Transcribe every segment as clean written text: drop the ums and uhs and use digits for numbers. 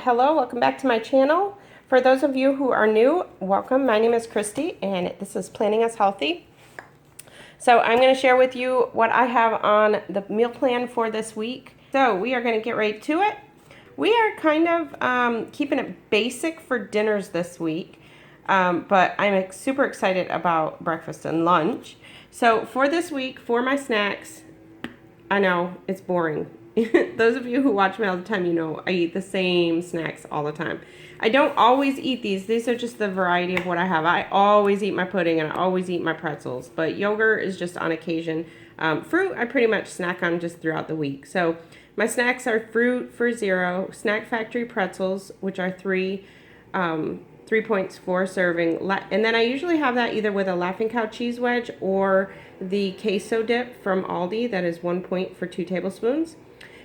Hello, welcome back to my channel. For those of you who are new, welcome. My name is Christy and this is Planning Us Healthy. So I'm going to share with you what I have on the meal plan for this week. So we are going to get right to it. We are kind of keeping it basic for dinners this week, but I'm super excited about breakfast and lunch. So for this week, for my snacks, I know it's boring. Those of you who watch me all the time, you know I eat the same snacks all the time. I don't always eat these. These are just the variety of what I have. I always eat my pudding and I always eat my pretzels, but yogurt is just on occasion. Fruit, I pretty much snack on just throughout the week. So my snacks are fruit for $0, Snack Factory pretzels, which are 3 points for a serving. And then I usually have that either with a Laughing Cow cheese wedge or the queso dip from Aldi. That is 1 point for 2 tablespoons.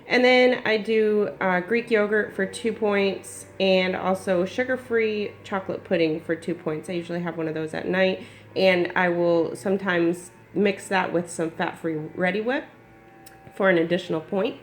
And then I do Greek yogurt for 2 points and also sugar-free chocolate pudding for 2 points. I usually have one of those at night, and I will sometimes mix that with some fat-free Ready Whip for an additional point.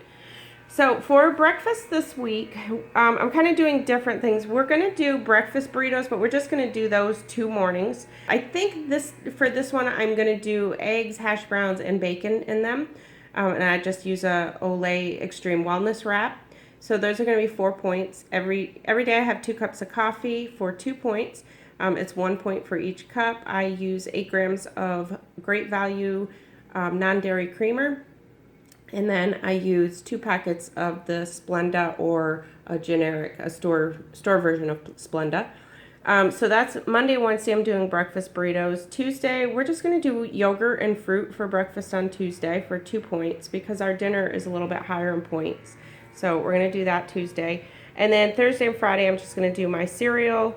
So for breakfast this week, I'm kind of doing different things. We're going to do breakfast burritos, but we're just going to do those 2 mornings. I think for this one, I'm going to do eggs, hash browns, and bacon in them. And I just use a Olay Xtreme Wellness Wrap. So those are going to be 4 points. Every day I have 2 cups of coffee for 2 points. It's 1 point for each cup. I use 8 grams of Great Value non-dairy creamer. And then I use 2 packets of the Splenda or a store version of Splenda. So that's Monday, Wednesday, I'm doing breakfast burritos. Tuesday, we're just going to do yogurt and fruit for breakfast on Tuesday for 2 points because our dinner is a little bit higher in points. So we're going to do that Tuesday. And then Thursday and Friday, I'm just going to do my cereal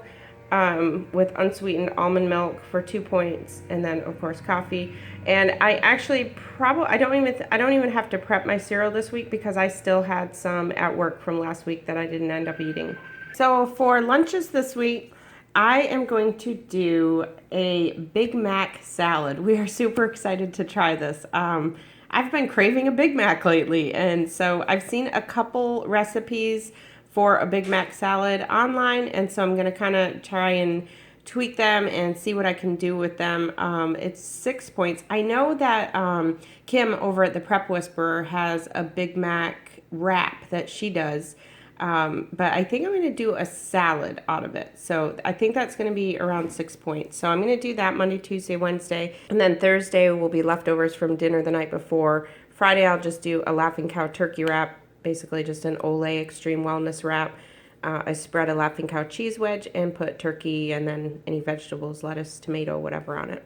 with unsweetened almond milk for 2 points. And then, of course, coffee. And I actually I don't even have to prep my cereal this week because I still had some at work from last week that I didn't end up eating. So for lunches this week, I am going to do a Big Mac salad. We are super excited to try this. I've been craving a Big Mac lately, and so I've seen a couple recipes for a Big Mac salad online, and so I'm going to kind of try and tweak them and see what I can do with them. It's 6 points. I know that Kim over at the Prep Whisperer has a Big Mac wrap that she does. But I think I'm going to do a salad out of it. So I think that's going to be around 6 points. So I'm going to do that Monday, Tuesday, Wednesday. And then Thursday will be leftovers from dinner the night before. Friday, I'll just do a Laughing Cow turkey wrap, basically just an Olay Xtreme Wellness Wrap. I spread a Laughing Cow cheese wedge and put turkey and then any vegetables, lettuce, tomato, whatever on it.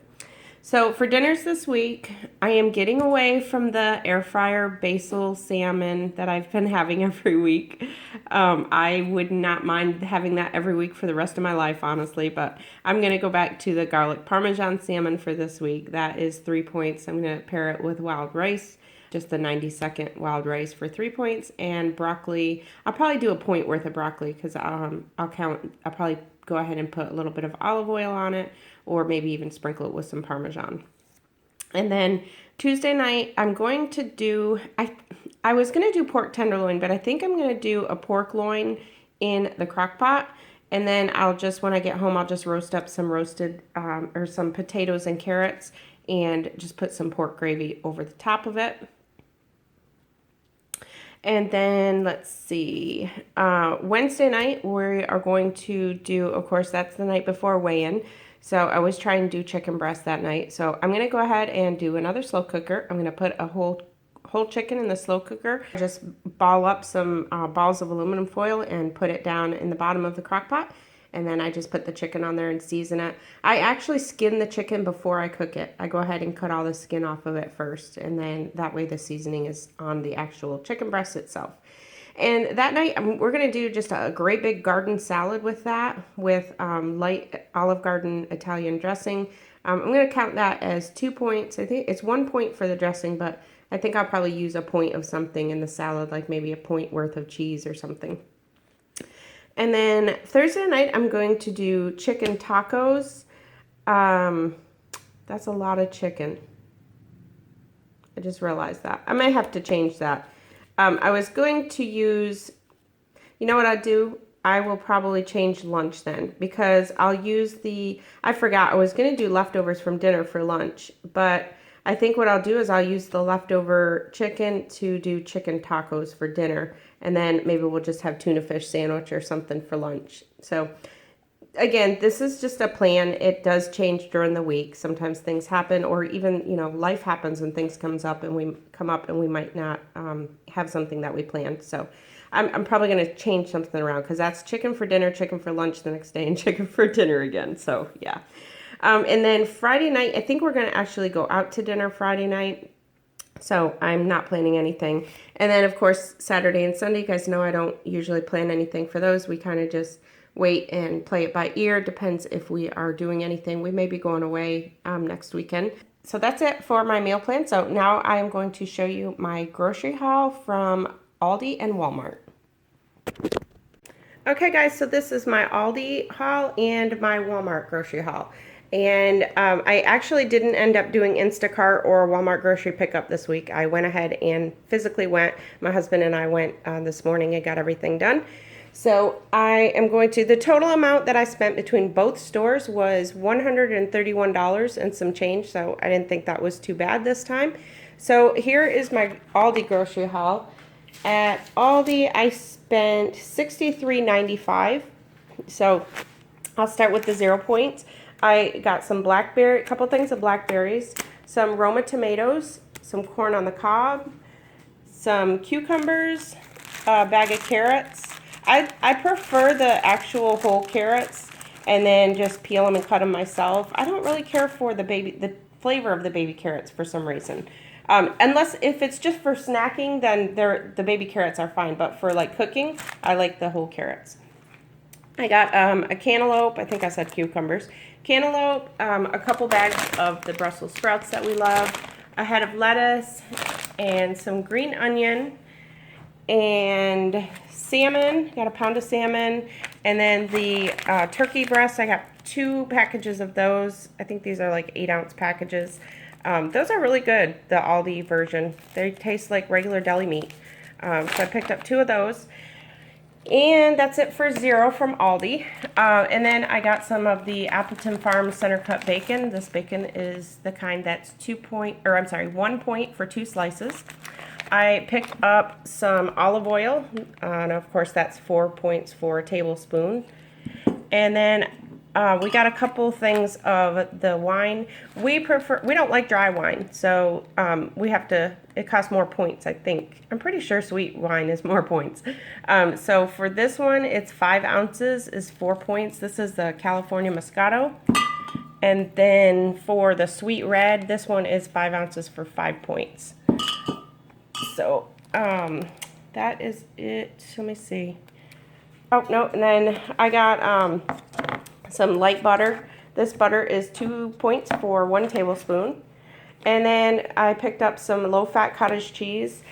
So for dinners this week, I am getting away from the air fryer basil salmon that I've been having every week. I would not mind having that every week for the rest of my life, honestly, but I'm going to go back to the garlic parmesan salmon for this week. That is 3 points. I'm going to pair it with wild rice, just the 90-second wild rice for 3 points, and broccoli. I'll probably do a point worth of broccoli because I'll probably go ahead and put a little bit of olive oil on it, or maybe even sprinkle it with some Parmesan. And then Tuesday night, I'm going to do, I was going to do pork tenderloin, but I think I'm going to do a pork loin in the crock pot. And then when I get home, I'll just roast up some some potatoes and carrots and just put some pork gravy over the top of it. And then, let's see, Wednesday night, we are going to do, of course, that's the night before weigh-in. So I always try and do chicken breast that night. So I'm going to go ahead and do another slow cooker. I'm going to put a whole chicken in the slow cooker. Just ball up some balls of aluminum foil and put it down in the bottom of the crock pot. And then I just put the chicken on there and season it. I actually skin the chicken before I cook it. I go ahead and cut all the skin off of it first. And then that way the seasoning is on the actual chicken breast itself. And that night, we're going to do just a great big garden salad with that, with light Olive Garden Italian dressing. I'm going to count that as 2 points. I think it's 1 point for the dressing, but I think I'll probably use a point of something in the salad, like maybe a point worth of cheese or something. And then Thursday night, I'm going to do chicken tacos. That's a lot of chicken. I just realized that. I might have to change that. I was going to use, you know what I'd do? I will probably change lunch then, because I'll use I forgot I was going to do leftovers from dinner for lunch, but I think what I'll do is I'll use the leftover chicken to do chicken tacos for dinner, and then maybe we'll just have tuna fish sandwich or something for lunch. So again, this is just a plan. It does change during the week. Sometimes things happen, or even, you know, life happens and things come up and we might not have something that we planned. So I'm probably going to change something around, because that's chicken for dinner, chicken for lunch the next day, and chicken for dinner again. So yeah. And then Friday night, I think we're going to actually go out to dinner Friday night. So I'm not planning anything. And then, of course, Saturday and Sunday, you guys know I don't usually plan anything for those. We kind of just wait and play it by ear. Depends if we are doing anything. We may be going away next weekend. So that's it for my meal plan. So now I am going to show you my grocery haul from Aldi and Walmart. Okay, guys, so this is my Aldi haul and my Walmart grocery haul. And I actually didn't end up doing Instacart or Walmart grocery pickup this week. I went ahead and physically went. My husband and I went this morning and got everything done. So I am going to, the total amount that I spent between both stores was $131 and some change. So I didn't think that was too bad this time. So here is my Aldi grocery haul. At Aldi, I spent $63.95. So I'll start with the 0 points. I got some a couple things of blackberries, some Roma tomatoes, some corn on the cob, some cucumbers, a bag of carrots. I prefer the actual whole carrots and then just peel them and cut them myself. I don't really care for the flavor of the baby carrots for some reason. Unless if it's just for snacking, then the baby carrots are fine. But for like cooking, I like the whole carrots. I got a cantaloupe. I think I said cucumbers. Cantaloupe, a couple bags of the Brussels sprouts that we love, a head of lettuce, and some green onion, and salmon. Got a pound of salmon, and then the turkey breast. I got 2 packages of those. I think these are like 8-ounce packages. Those are really good, the Aldi version. They taste like regular deli meat. So I picked up 2 of those. And that's it for 0 from Aldi. And then I got some of the Appleton Farm center cut bacon. This bacon is the kind that's 1 point for 2 slices. I picked up some olive oil, and of course that's 4 points for a tablespoon. And then we got a couple things of the wine. We don't like dry wine, so it costs more points, I think. I'm pretty sure sweet wine is more points. So for this one, it's 5 ounces is 4 points. This is the California Moscato. And then for the sweet red, this one is 5 ounces for 5 points. So that is it. Let me see. Oh, no, and then I got some light butter. This butter is 2 points for 1 tablespoon. And then I picked up some low-fat cottage cheese.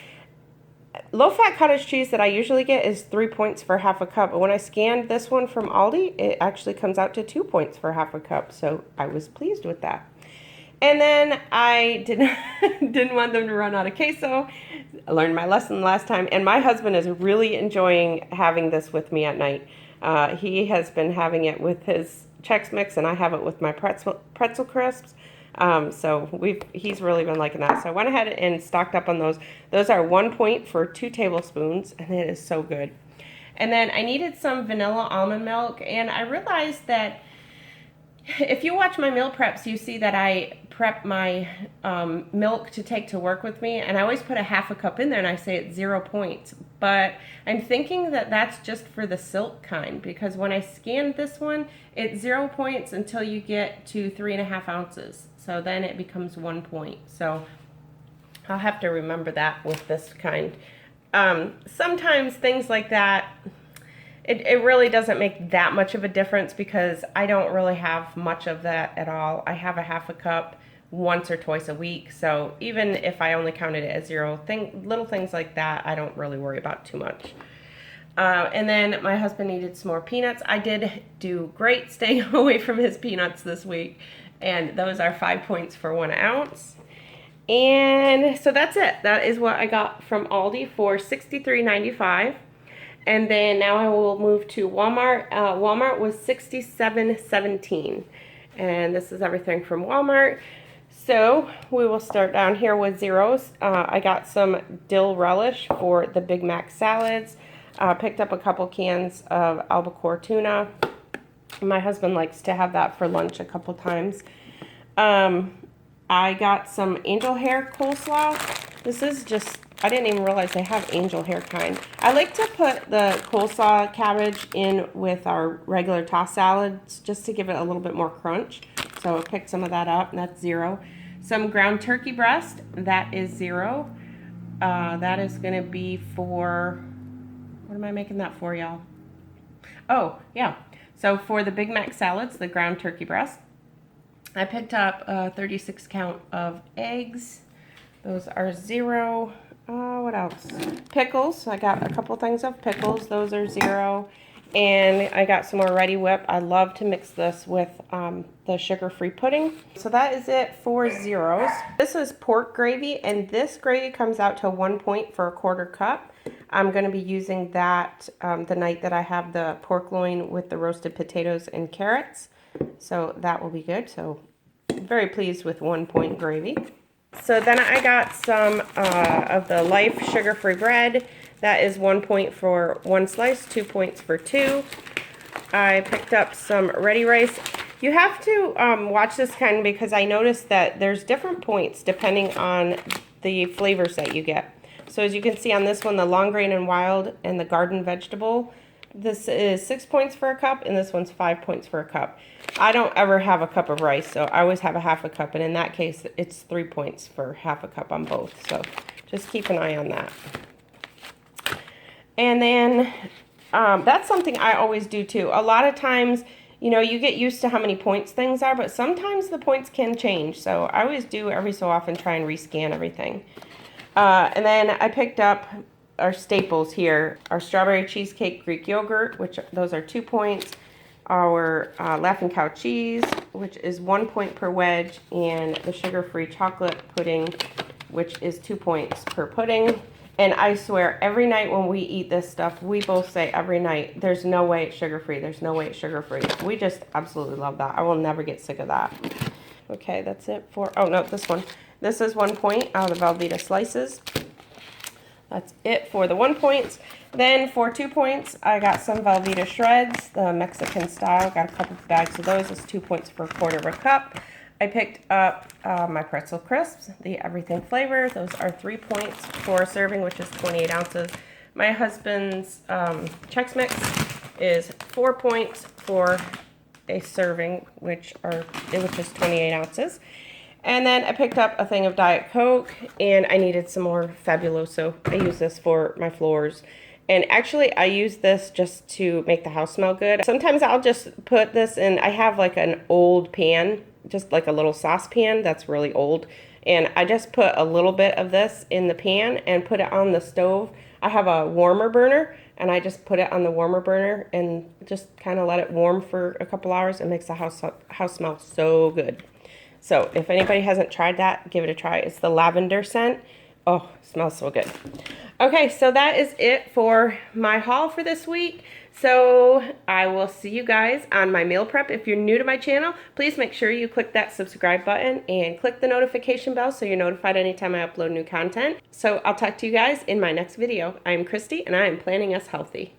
Low-fat cottage cheese that I usually get is 3 points for half a cup. But when I scanned this one from Aldi, it actually comes out to 2 points for half a cup. So I was pleased with that. And then I didn't want them to run out of queso. I learned my lesson last time. And my husband is really enjoying having this with me at night. He has been having it with his Chex Mix, and I have it with my Pretzel Crisps. So he's really been liking that. So I went ahead and stocked up on those. Those are 1 point for 2 tablespoons, and it is so good. And then I needed some vanilla almond milk, and I realized that if you watch my meal preps, you see that I prep my milk to take to work with me, and I always put a half a cup in there, and I say it's 0 points. But I'm thinking that that's just for the silk kind, because when I scanned this one, it's 0 points until you get to 3.5 ounces. So then it becomes 1 point. So I'll have to remember that with this kind. Sometimes things like that, it really doesn't make that much of a difference, because I don't really have much of that at all. I have a half a cup once or twice a week, so even if I only counted it as 0, little things like that I don't really worry about too much. And then my husband needed some more peanuts. I did do great staying away from his peanuts this week, and those are 5 points for 1 ounce. And so that's it. That is what I got from Aldi for $63.95. And then now I will move to Walmart. Walmart was $67.17. And this is everything from Walmart. So we will start down here with zeros. I got some dill relish for the Big Mac salads. Picked up a couple cans of albacore tuna. My husband likes to have that for lunch a couple times. I got some angel hair coleslaw. This is just, I didn't even realize they have angel hair kind. I like to put the coleslaw cabbage in with our regular tossed salads just to give it a little bit more crunch. So I picked some of that up, and that's zero. Some ground turkey breast, that is zero. That is going to be for, what am I making that for, y'all? Oh, yeah. So for the Big Mac salads, the ground turkey breast, I picked up a 36 count of eggs. Those are zero. What else? Pickles. I got a couple things of pickles. Those are zero. And I got some more Ready Whip. I love to mix this with the sugar-free pudding. So that is it for zeros. This is pork gravy, and this gravy comes out to 1 point for a quarter cup. I'm going to be using that the night that I have the pork loin with the roasted potatoes and carrots. So that will be good. So very pleased with 1 point gravy. So then I got some of the Life sugar-free bread. That is 1 point for one slice, 2 points for two. I picked up some ready rice. You have to watch this kind because I noticed that there's different points depending on the flavors that you get. So as you can see on this one, the long grain and wild and the garden vegetable, this is 6 points for a cup, and this one's 5 points for a cup. I don't ever have a cup of rice, so I always have a half a cup, and in that case, it's 3 points for half a cup on both. So just keep an eye on that. And then that's something I always do too. A lot of times, you know, you get used to how many points things are, but sometimes the points can change. So I always do every so often try and rescan everything. And then I picked up our staples here, our strawberry cheesecake Greek yogurt, which those are 2 points, our Laughing Cow cheese, which is 1 point per wedge, and the sugar-free chocolate pudding, which is 2 points per pudding. And I swear, every night when we eat this stuff, we both say every night, there's no way it's sugar-free, there's no way it's sugar-free. We just absolutely love that. I will never get sick of that. Okay, that's it for, oh no, this one. This is 1 point out of the Velveeta slices. That's it for the 1 points. Then for 2 points, I got some Velveeta shreds, the Mexican style. Got a couple of bags of those. It's 2 points for a quarter of a cup. I picked up my Pretzel Crisps, the everything flavor. Those are 3 points for a serving, which is 28 ounces. My husband's Chex Mix is 4 points for a serving, which is 28 ounces. And then I picked up a thing of Diet Coke, and I needed some more Fabuloso. I use this for my floors. And actually, I use this just to make the house smell good. Sometimes I'll just put this in, I have like an old pan, just like a little saucepan that's really old. And I just put a little bit of this in the pan and put it on the stove. I have a warmer burner, and I just put it on the warmer burner and just kind of let it warm for a couple hours. It makes the house smell so good. So if anybody hasn't tried that, give it a try. It's the lavender scent. Oh, smells so good. Okay, so that is it for my haul for this week. So I will see you guys on my meal prep. If you're new to my channel, please make sure you click that subscribe button and click the notification bell so you're notified anytime I upload new content. So I'll talk to you guys in my next video. I'm Christy, and I am planning us healthy.